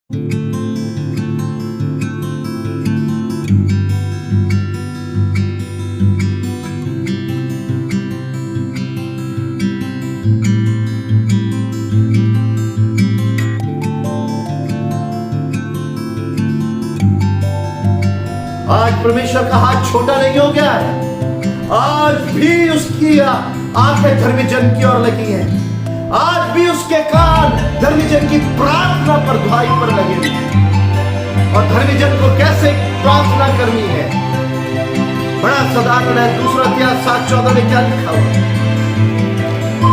आज परमेश्वर का हाथ छोटा नहीं हो गया है। आज भी उसकी आंखें धर्मी जन की ओर लगी हैं। आज भी उसके कान धर्मी जन की प्रार्थना पर दुहाई पर लगे हैं। और धर्मी जन को कैसे प्रार्थना करनी है, बड़ा साधारण है। दूसरा इतिहास 7:14 में क्या लिखा हुआ,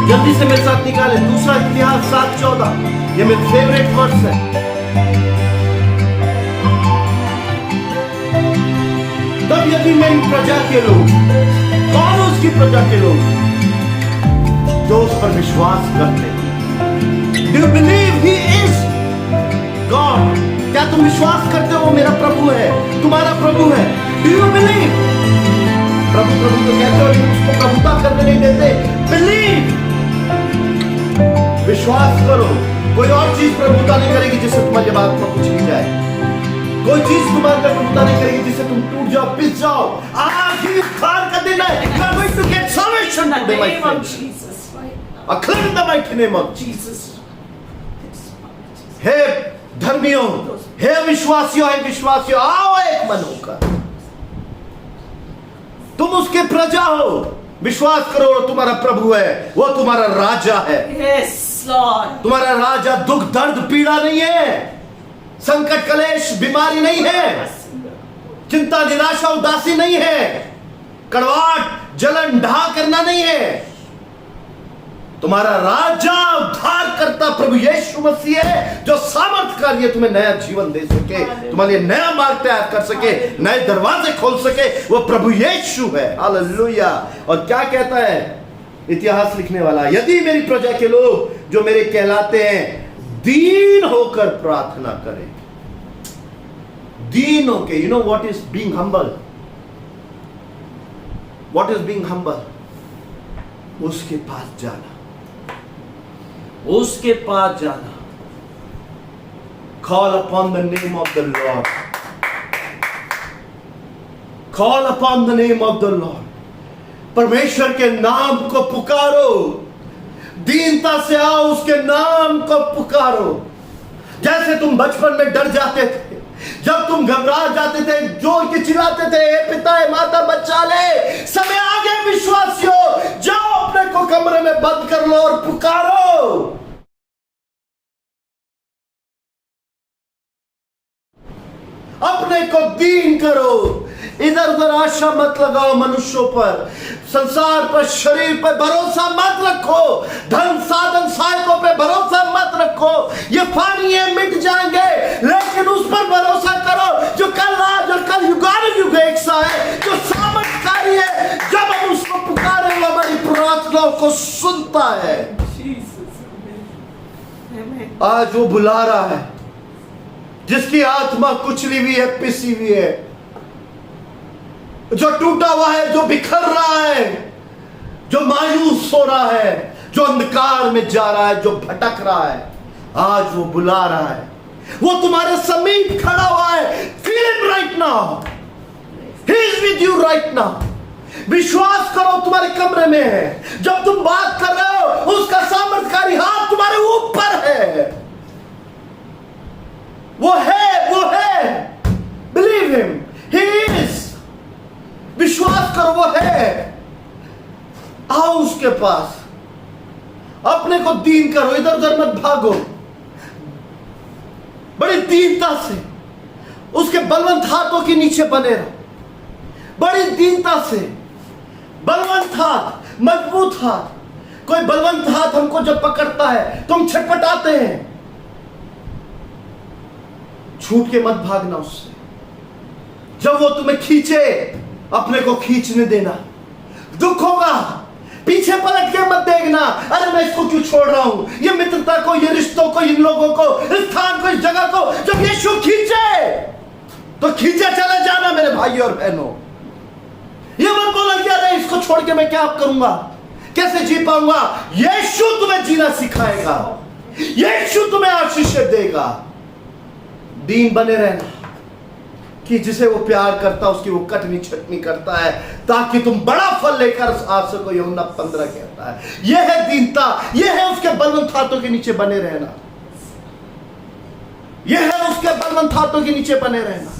जल्दी से मेरे साथ निकाले। दूसरा इतिहास 7:14, ये मेरा फेवरेट वर्स है। तब यदि मेरी प्रजा के लोग, कौन उसकी प्रजा के लोग, जो उस पर विश्वास करते, Do you believe he is God? क्या तुम विश्वास करते हो वो मेरा प्रभु है, तुम्हारा प्रभु है? Do you believe? प्रभु प्रभु तो कहते हो लेकिन उसको प्रभुता करने नहीं देते। Believe, विश्वास करो। कोई और चीज प्रभुता नहीं करेगी जिससे तुम्हारी आत्मा कुछ नहीं जाए। कोई चीज तुम्हारे पे प्रभुता नहीं करेगी जिससे तुम टूट जाओ, पिस जाओ। आज ही उद्धार का दिन है। You are going to get salvation today, my friend. Acclaim the mighty name of Jesus. हे धर्मियों, हे विश्वासियों, हे विश्वासियों, आओ एक मन होकर। तुम उसके प्रजा हो, विश्वास करो तुम्हारा प्रभु है, वो तुम्हारा राजा है। Yes, Lord. तुम्हारा राजा दुख दर्द पीड़ा नहीं है, संकट कलेश बीमारी नहीं है, चिंता निराशा उदासी नहीं है, कड़वाहट जलन ढा करना नहीं है। तुम्हारा राजा उद्धार करता प्रभु यीशु मसीह है, जो सामर्थ्यकारी है तुम्हें नया जीवन दे सके, तुम्हारे लिए नया मार्ग तैयार कर सके, नए दरवाजे खोल सके। वो प्रभु यीशु है। हालेलुया। और क्या कहता है इतिहास लिखने वाला, यदि मेरी प्रजा के लोग जो मेरे कहलाते हैं दीन होकर प्रार्थना करें। दीन होके, you know what is being humble? What is being humble? उसके पास जाना, उसके पास जाना। Call upon the name of the Lord. Call upon the name of the Lord. परमेश्वर के नाम को पुकारो, दीनता से आओ, उसके नाम को पुकारो। जैसे तुम बचपन में डर जाते थे, जब तुम घबरा जाते थे, जोर के चिल्लाते थे, हे पिता हे माता बचा ले। समय आ गया विश्वासियों, जाओ अपने को कमरे में बंद कर लो और पुकारो। अपने को दीन करो, इधर उधर आशा मत लगाओ मनुष्यों पर, संसार पर, शरीर पर भरोसा मत रखो, धन साधन सहायकों पे भरोसा मत रखो। ये फानी है, मिट जाएंगे, लेकिन उस पर भरोसा करो जो कल आज और कल युगानुयुग एक सा है, जो सामर्थ्यकारी है। जब हम उसको पुकारे वो हमारी प्रार्थनाओं को सुनता है। आज वो बुला रहा है, जिसकी आत्मा कुचली हुई है, पिसी हुई है, जो टूटा हुआ है, जो बिखर रहा है, जो मायूस हो रहा है, जो अंधकार में जा रहा है, जो भटक रहा है। आज वो बुला रहा है, वो तुम्हारे समीप खड़ा हुआ है। Feel him right now, he is with you right now. विश्वास करो तुम्हारे कमरे में है, जब तुम बात कर रहे हो उसका सामर्थ्यकारी हाथ तुम्हारे ऊपर है। वो है, वो है। Believe him, he is. विश्वास करो वो है। आओ उसके पास, अपने को दीन करो, इधर उधर मत भागो। बड़ी दीनता से उसके बलवंत हाथों के नीचे बने रहो। बड़ी दीनता से, बलवंत हाथ, मजबूत हाथ। कोई बलवंत हाथ हमको जब पकड़ता है तो हम छटपटाते हैं। छूट के मत भागना उससे। जब वो तुम्हें खींचे, अपने को खींचने देना। दुख होगा, पीछे पलट के मत देखना, अरे मैं इसको क्यों छोड़ रहा हूं, ये मित्रता को, ये रिश्तों को, इन लोगों को, इस स्थान को, इस जगह को। जब यीशु खींचे तो खींचे चले जाना मेरे भाई और बहनों। ये मत बोला कि अरे इसको छोड़ के मैं क्या करूंगा, कैसे जी पाऊंगा। यीशु तुम्हें जीना सिखाएगा, यीशु तुम्हें आशीष देगा। दीन बने रहना, कि जिसे वो प्यार करता उसकी वो कटनी छटनी करता है ताकि तुम बड़ा फल लेकर आ सको। यूहन्ना 15 कहता है यह है दीनता, यह है उसके बलवंत हाथों के नीचे बने रहना, यह है उसके बलवंत हाथों के नीचे बने रहना।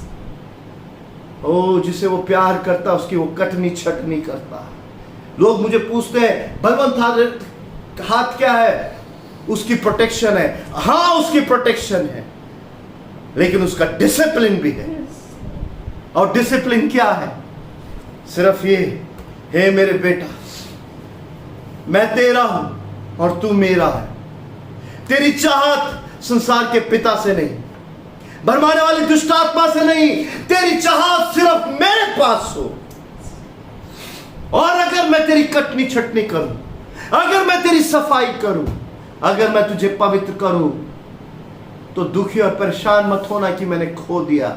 ओ जिसे वो प्यार करता उसकी वो कटनी छटनी करता है। लोग मुझे पूछते हैं बलवंत हाथ क्या है? उसकी प्रोटेक्शन है। हाँ उसकी प्रोटेक्शन है, लेकिन उसका डिसिप्लिन भी है। और डिसिप्लिन क्या है? सिर्फ ये, हे मेरे बेटा मैं तेरा हूं और तू मेरा है। तेरी चाहत संसार के पिता से नहीं, भरमाने वाली दुष्ट आत्मा से नहीं, तेरी चाहत सिर्फ मेरे पास हो। और अगर मैं तेरी कटनी छटनी करूं, अगर मैं तेरी सफाई करूं, अगर मैं तुझे पवित्र करूं, तो दुखी और परेशान मत होना कि मैंने खो दिया,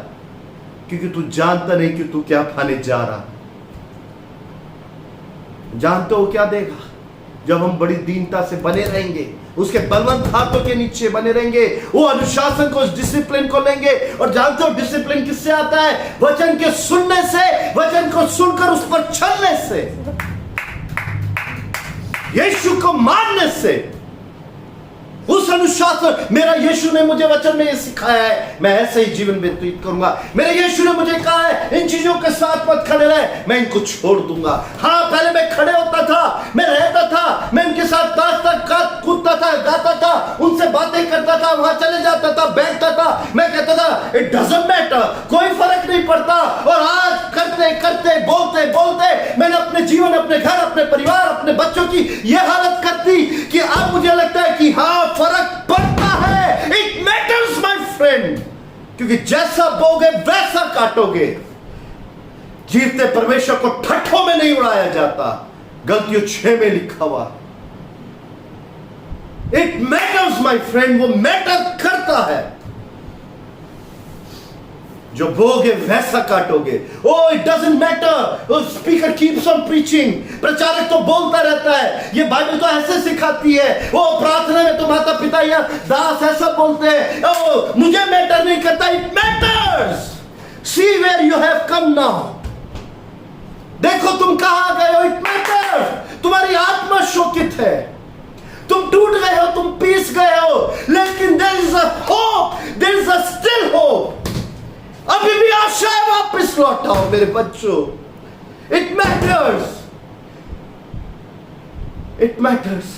क्योंकि तू जानता नहीं कि तू क्या पाने जा रहा। जानते हो क्या देगा? जब हम बड़ी दीनता से बने रहेंगे, उसके बलवंत हाथों के नीचे बने रहेंगे, वो अनुशासन को, उस डिसिप्लिन को लेंगे। और जानते हो डिसिप्लिन किससे आता है? वचन के सुनने से, वचन को सुनकर उस पर चलने से, यीशु को मानने से। उस अनुशासन, मेरा यीशु ने मुझे वचन में ये सिखाया है, मैं ऐसे ही जीवन व्यतीत करूंगा। मेरे यीशु ने मुझे कहा है इन चीजों के साथ मत खड़े रहे, मैं इनको छोड़ दूंगा। हाँ पहले मैं खड़े होता था, मैं रहता था, मैं इनके साथ कूदता था, गाता था, उनसे बातें करता था, वहां चले जाता था, बैठता था, मैं कहता था इट डजंट मैटर, कोई फर्क नहीं पड़ता। और आज करते करते बोलते बोलते मैंने अपने जीवन, अपने घर, अपने परिवार, अपने बच्चों की यह हालत कर दी कि अब मुझे लगता है कि हाँ फर्क पड़ता है। इट मैटर्स माय फ्रेंड, क्योंकि जैसा बोगे वैसा काटोगे। जीवते परमेश्वर को ठट्ठों में नहीं उड़ाया जाता, गलतियों 6 में लिखा हुआ। इट मैटर्स माय फ्रेंड, वो मैटर करता है। जो बोगे वैसा काटोगे। Oh it doesn't matter, speaker keeps on preaching, प्रचारक तो बोलता रहता है, ये बाइबल तो ऐसे सिखाती है, वो प्रार्थना में तो माता पिता या दास ऐसा बोलते हैं। ओ मुझे मैटर नहीं करता, it matters. See where you have come now, देखो तुम कहां गए हो। It matters. तुम्हारी आत्मा शोकित है, तुम टूट गए हो, तुम पीस गए हो, लेकिन there is a hope, there is a still hope. अभी भी आशा है, वापस लौट आओ मेरे बच्चों। It matters, it matters.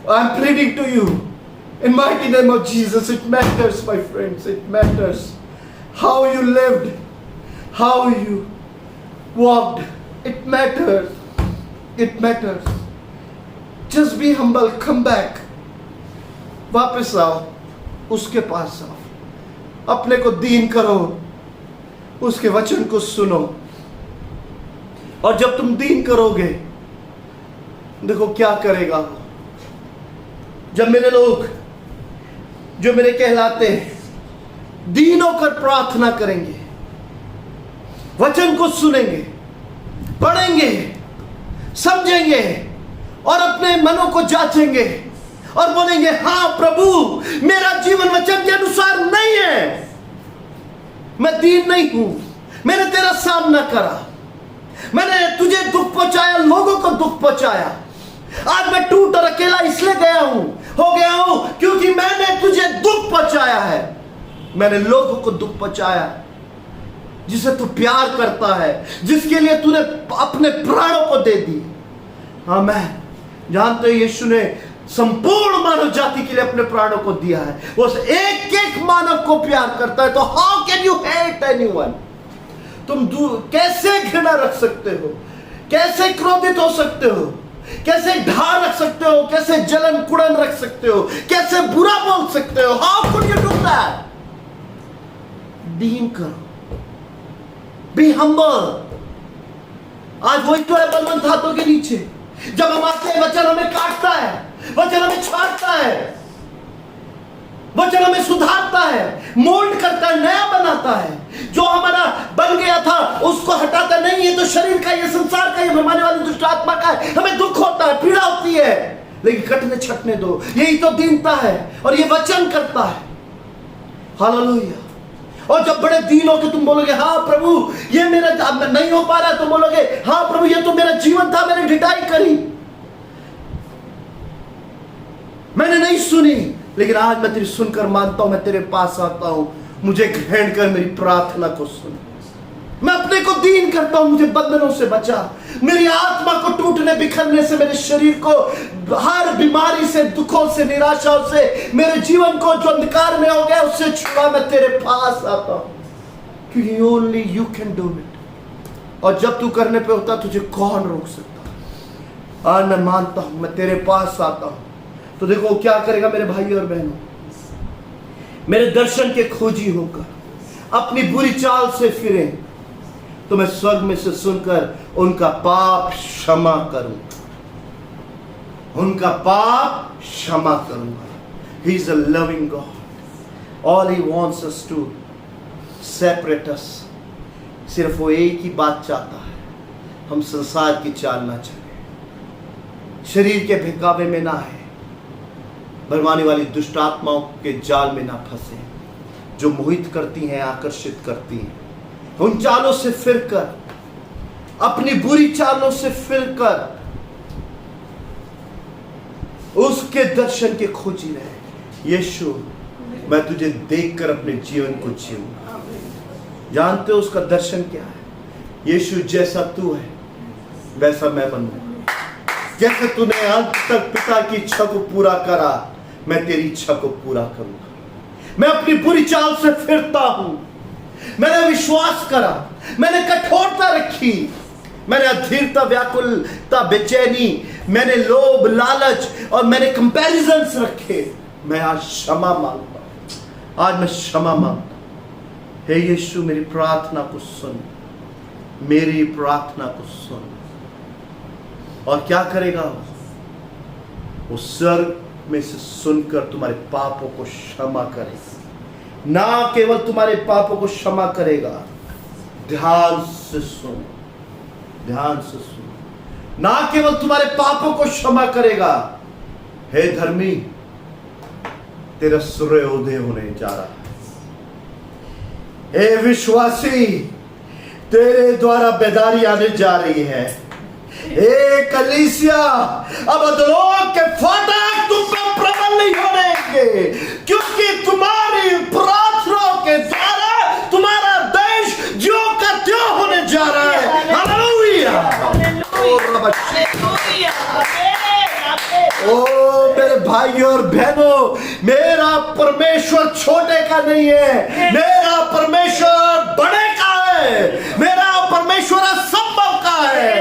I am pleading to you in mighty name of Jesus, it matters my friends, it matters how you lived, how you walked, it matters, it matters. Just be humble, come back, वापस आओ, उसके पास आओ, अपने को दीन करो, उसके वचन को सुनो। और जब तुम दीन करोगे, देखो क्या करेगा वो। जब मेरे लोग जो मेरे कहलाते हैं दीन होकर प्रार्थना करेंगे, वचन को सुनेंगे, पढ़ेंगे, समझेंगे और अपने मनों को जांचेंगे और बोलेंगे हाँ प्रभु मेरा जीवन वचन के अनुसार नहीं है, मैं दीन नहीं हूं, मैंने तेरा सामना करा, मैंने तुझे दुख पहुंचाया, लोगों को दुख पहुंचाया, आज मैं टूट और अकेला इसलिए हो गया हूं क्योंकि मैंने तुझे दुख पहुंचाया है, मैंने लोगों को दुख पहुंचाया। जिसे तू प्यार करता है, जिसके लिए तूने अपने प्राणों को दे दी। हाँ मैं जानते हो यीशु ने संपूर्ण मानव जाति के लिए अपने प्राणों को दिया है, वो एक एक मानव को प्यार करता है। तो how can you hate anyone? तुम कैसे घृणा रख सकते हो, कैसे क्रोधित हो सकते हो, कैसे ढाल रख सकते हो, कैसे जलन कुड़न रख सकते हो, कैसे बुरा बोल सकते हो? How could you do that? दीन करो, बी हम्बल। आज वही तो है बलवंत हाथों के नीचे। जब हम आते हैं वचन हमें काटता है, वचन हमें छाटता है, वचन हमें सुधारता है, मोल्ड करता है, नया बनाता है। जो हमारा बन गया था उसको हटाता नहीं है। तो शरीर का, ये संसार का, ये भरमाने वाली दुष्ट आत्मा का है, हमें दुख होता है, पीड़ा होती है, लेकिन कटने छटने दो। यही तो दीनता है और ये वचन करता है। हालेलुया। और जब बड़े दीन हो के तुम बोलोगे हाँ प्रभु ये मेरा नहीं हो पा रहा, तो बोलोगे हाँ प्रभु ये तो मेरा जीवन था, मैंने ढिठाई करी, मैंने नहीं सुनी, लेकिन आज मैं तेरी सुनकर मानता हूं, मैं तेरे पास आता हूं, मुझे ग्रहण कर, मेरी प्रार्थना को सुन। मैं अपने को दीन करता हूं, मुझे बंधनों से बचा, मेरी आत्मा को टूटने बिखरने से, मेरे शरीर को हर बीमारी से, दुखों से, निराशाओं से, मेरे जीवन को जो अंधकार में हो गया उससे छुड़ा। मैं तेरे पास आता हूं क्योंकि only you can do it. और जब तू करने पे होता तुझे कौन रोक सकता। आज मैं मानता हूं, मैं तेरे पास आता हूं, तो देखो क्या करेगा मेरे भाई और बहनों, मेरे दर्शन के खोजी होकर अपनी बुरी चाल से फिरे तो मैं स्वर्ग में से सुनकर उनका पाप क्षमा करूंगा, उनका पाप क्षमा करूंगा। He is a loving God. All he wants us to separate us. सिर्फ वो एक ही बात चाहता है, हम संसार की चाल ना चले, शरीर के बहकावे में ना आए, भरमाने वाली दुष्ट आत्माओं के जाल में ना फंसे, जो मोहित करती हैं, आकर्षित करती हैं। उन चालों से फिरकर, अपनी बुरी चालों से फिरकर उसके दर्शन के खोजी रहे। यीशु मैं तुझे देखकर अपने जीवन को जीऊंगा। जानते हो उसका दर्शन क्या है? यीशु जैसा तू है वैसा मैं बनूंगा। जैसे तूने अंत तक पिता की इच्छा को पूरा करा, मैं तेरी इच्छा को पूरा करूंगा। मैं अपनी बुरी चाल से फिरता हूं, मैंने विश्वास करा, मैंने कठोरता रखी, मैंने अधीरता, व्याकुलता, बेचैनी, मैंने लोभ, लालच और मैंने कंपैरिजन्स रखे। मैं आज क्षमा मांगता हूं, आज मैं क्षमा मांगता हूं। हे यीशु मेरी प्रार्थना को सुन, मेरी प्रार्थना को सुन। और क्या करेगा वो? स्वर्ग में से सुनकर तुम्हारे पापों को क्षमा करेगा। ना केवल तुम्हारे पापों को क्षमा करेगा, ध्यान से सुन, ध्यान से सुन, ना केवल तुम्हारे पापों को क्षमा करेगा, हे धर्मी तेरा सूर्योदय होने जा रहा है। हे विश्वासी तेरे द्वारा बेदारी आने जा रही है। हे कलीसिया अब अधोलोक के फाटक तुम पे प्रबल नहीं होने, क्योंकि तुम्हारी प्रार्थनाओं के द्वारा तुम्हारा देश जो का त्यों होने जा रहा है। हालेलुया। ओ मेरे भाइयों और बहनों, मेरा परमेश्वर छोटे का नहीं है, मेरा परमेश्वर बड़े का है, मेरा परमेश्वर असंभव का है।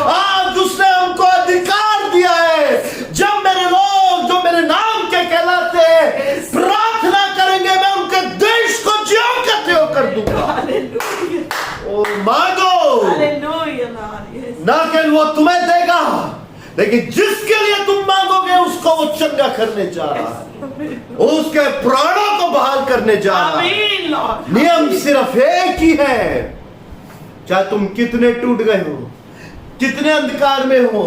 आज उसने हमको अधिकार दिया है, जब मेरे लोग जो मेरे नाम के कहलाते हैं प्रार्थना करेंगे, मैं उनके देश को ज्यों का त्यों कर दूंगा। ओ मांगो, ना कि वो तुम्हें देगा, लेकिन जिसके लिए तुम मांगोगे उसको वो चंगा करने जा रहा है, उसके प्राणों को बहाल करने जा रहा है। नियम सिर्फ एक ही है, चाहे तुम कितने टूट गए हो, कितने अंधकार में हो,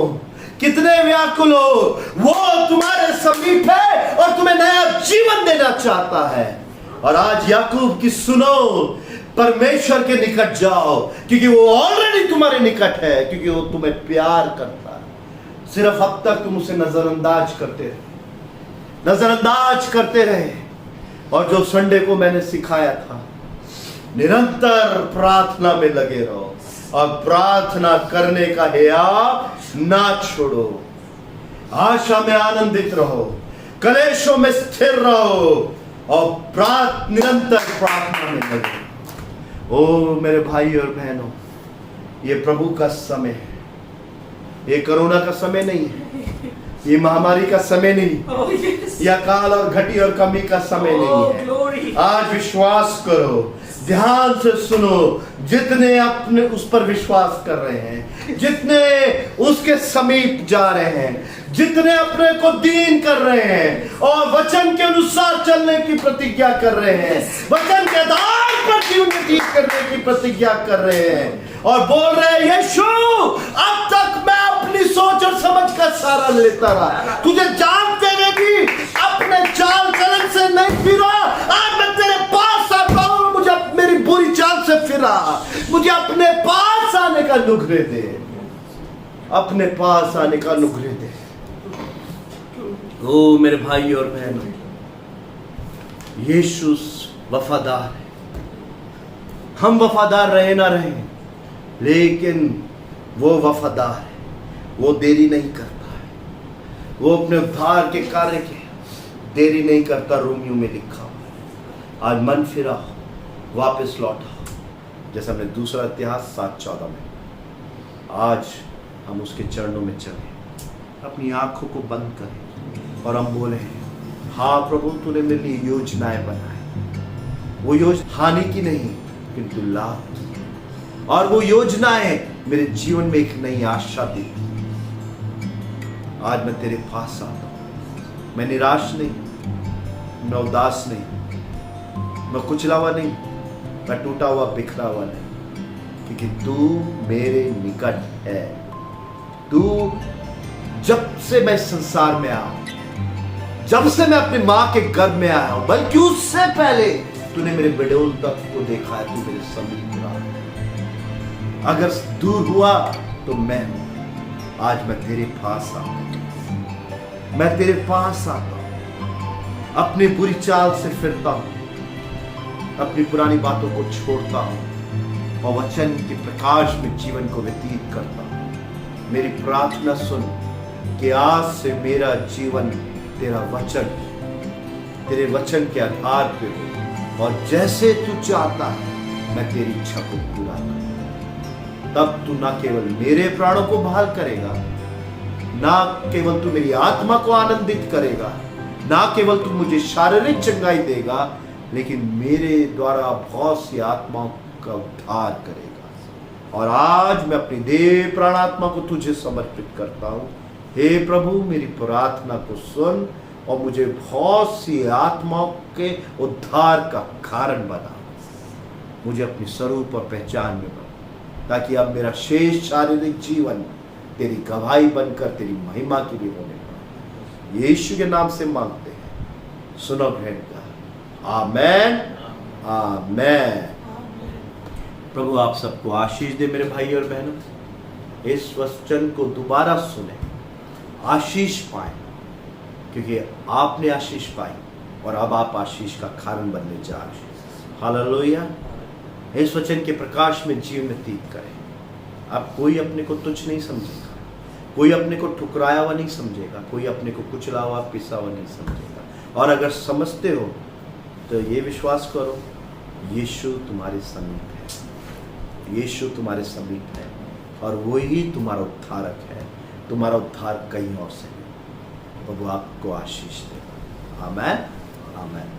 कितने व्याकुल हो, वो तुम्हारे समीप है और तुम्हें नया जीवन देना चाहता है। और आज याकूब की सुनो, परमेश्वर के निकट जाओ, क्योंकि वो ऑलरेडी तुम्हारे निकट है, क्योंकि वो तुम्हें प्यार करता है। सिर्फ अब तक तुम उसे नजरअंदाज करते रहे, नजरअंदाज करते रहे। और जो संडे को मैंने सिखाया था, निरंतर प्रार्थना में लगे रहो और प्रार्थना करने का हियाव ना छोड़ो। आशा में आनंदित रहो, कलेशों में स्थिर रहो और निरंतर प्रार्थना में लगे। ओ मेरे भाई और बहनों, ये प्रभु का समय है, ये कोरोना का समय नहीं है, ये महामारी का समय नहीं, या काल और घटी और कमी का समय नहीं है। आज विश्वास करो, ध्यान से सुनो। जितने अपने उस पर विश्वास कर रहे हैं, जितने उसके समीप जा रहे हैं, जितने अपने को दीन कर रहे हैं और वचन के अनुसार चलने की प्रतिज्ञा कर रहे हैं, वचन के आधार पर जीवन व्यतीत करने की प्रतिज्ञा कर रहे हैं और बोल रहे हैं यीशु अब तक मैं अपनी सोच और समझ का सहारा लेता रहा, तुझे जानते हुए भी अपने चाल चलन से नहीं फिरा, आज मैं तेरे का अनुग्रह दे, अपने पास आने का अनुग्रह दे। ओ मेरे भाई और बहनों, यीशु वफादार है। हम वफादार रहे ना रहे, लेकिन वो वफादार है। वो देरी नहीं करता है, वो अपने उद्धार के कार्य के देरी नहीं करता। रोमियो में लिखा हुआ है, आज मन फिरा, वापस लौटा, जैसा हमने दूसरा इतिहास 7:14 में। आज हम उसके चरणों में चले, अपनी आंखों को बंद करें और हम बोले, हाँ प्रभु, तूने मेरे लिए योजनाएं बनाई। वो योजना हानि की नहीं, किंतु लाभ की। और वो योजनाएं मेरे जीवन में एक नई आशा देती। आज मैं तेरे पास आता हूं। मैं निराश नहीं, मैं उदास नहीं, मैं कुचला हुआ नहीं, मैं टूटा हुआ बिखरा हुआ नहीं, क्योंकि तू मेरे निकट है। तू जब से मैं संसार में आया, जब से मैं अपनी मां के गर्भ में आया हूं, बल्कि उससे पहले तूने मेरे बिडोल तक को देखा है। तू मेरे समीप रहा है। अगर दूर हुआ तो मैं हूं। आज मैं तेरे पास आता हूं, मैं तेरे पास आता हूं। अपनी बुरी चाल से फिरता हूं, अपनी पुरानी बातों को छोड़ता हूं और वचन के प्रकाश में जीवन को व्यतीत करता हूं। मेरी प्रार्थना सुन कि आज से मेरा जीवन तेरा वचन, तेरे वचन के आधार पे हो, और जैसे तू चाहता है मैं तेरी इच्छा को पूरा करूं। तब तू ना केवल मेरे प्राणों को बहाल करेगा, ना केवल तू मेरी आत्मा को आनंदित करेगा, ना केवल तू मुझे शारीरिक चंगाई देगा, लेकिन मेरे द्वारा बहुत सी आत्माओं का उद्धार करेगा। और आज मैं अपनी देह प्राणात्मा को तुझे समर्पित करता हूं। हे प्रभु, मेरी प्रार्थना को सुन और मुझे बहुत सी आत्माओं के उद्धार का कारण बना। मुझे अपनी स्वरूप और पहचान में बना, ताकि अब मेरा शेष शारीरिक जीवन तेरी गवाही बनकर तेरी महिमा के लिए होने पाए। यीशु के नाम से मांगते हैं, सुनो भेंट का। आमेन, आमेन। प्रभु आप सबको आशीष दे मेरे भाई और बहनों। इस वचन को दोबारा सुने, आशीष पाए, क्योंकि आपने आशीष पाई और अब आप आशीष का कारण बनने जा रहे हैं। हालेलुया। इस वचन के प्रकाश में जीवन व्यतीत करें। अब कोई अपने को तुच्छ नहीं समझेगा, कोई अपने को ठुकराया हुआ नहीं समझेगा, कोई अपने को कुचला हुआ पिसा हुआ नहीं समझेगा। और अगर समझते हो तो ये विश्वास करो, यीशु तुम्हारे समीप है, यीशु तुम्हारे समीप है, और वही तुम्हारा उद्धारक है। तुम्हारा उद्धार कहीं और से नहीं। प्रभु आपको आशीष दे। आमेन, आमेन।